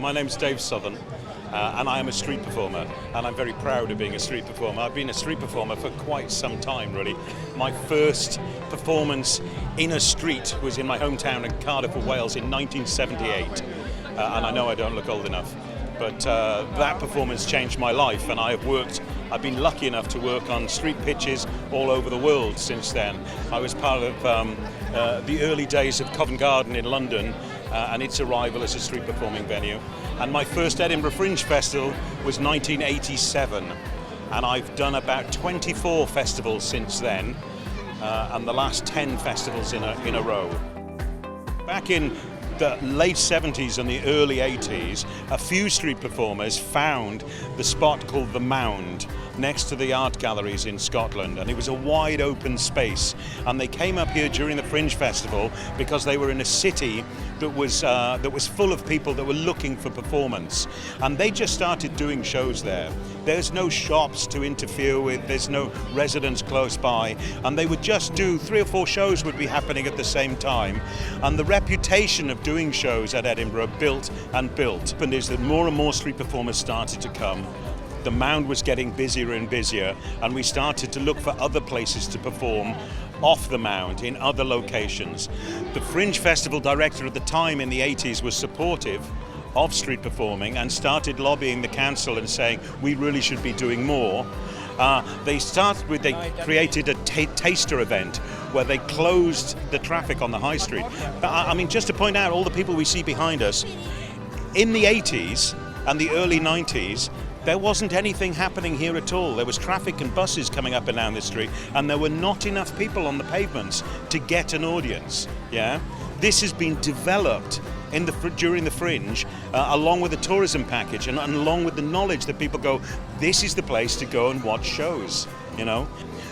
my name's Dave Southern, and I am a street performer, and I'm very proud of being a street performer. I've been a street performer for quite some time, really. My first performance in a street was in my hometown in Cardiff, Wales in 1978, and I know I don't look old enough, but that performance changed my life, and I've been lucky enough to work on street pitches all over the world since then. I was part of the early days of Covent Garden in London, and its arrival as a street performing venue. And my first Edinburgh Fringe Festival was 1987, and I've done about 24 festivals since then, and the last 10 festivals in a row. Back in the late 70s and the early 80s, a few street performers found the spot called the Mound next to the art galleries in Scotland, and it was a wide open space, and they came up here during the Fringe Festival because they were in a city that was full of people that were looking for performance, and they just started doing shows there. There's no shops to interfere with, there's no residents close by, and they would just do 3 or 4 shows would be happening at the same time, and the reputation of doing shows at Edinburgh built and built. And is that more and more street performers started to come. The Mound was getting busier and busier, and we started to look for other places to perform off the Mound in other locations. The Fringe Festival director at the time in the 80s was supportive of street performing and started lobbying the council and saying we really should be doing more. They created a taster event where they closed the traffic on the high street. I mean, just to point out all the people we see behind us, in the 80s and the early 90s, there wasn't anything happening here at all. There was traffic and buses coming up and down the street, and there were not enough people on the pavements to get an audience. Yeah, this has been developed during the Fringe, along with the tourism package and along with the knowledge that people go, this is the place to go and watch shows. You know,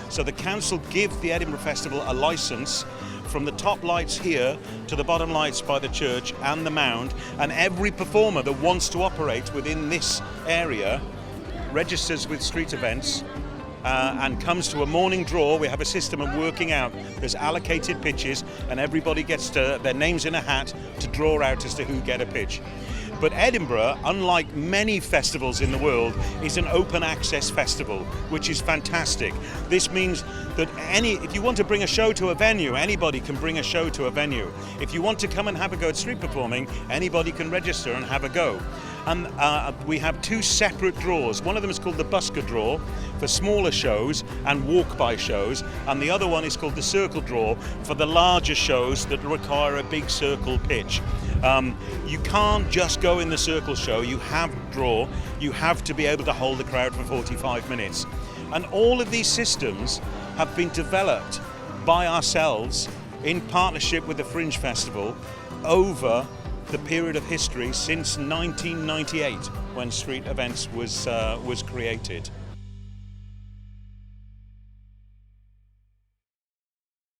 so the council give the Edinburgh Festival a license from the top lights here to the bottom lights by the church and the Mound, and every performer that wants to operate within this area registers with street events and comes to a morning draw. We have a system of working out, there's allocated pitches, and everybody gets their names in a hat to draw out as to who get a pitch. But Edinburgh, unlike many festivals in the world, is an open access festival, which is fantastic. This means that if you want to bring a show to a venue, anybody can bring a show to a venue. If you want to come and have a go at street performing, anybody can register and have a go. And we have 2 separate draws. One of them is called the busker draw for smaller shows and walk-by shows, and the other one is called the circle draw for the larger shows that require a big circle pitch. You can't just go in the circle show, you have to be able to hold the crowd for 45 minutes. And all of these systems have been developed by ourselves in partnership with the Fringe Festival over the period of history since 1998, when street events was created.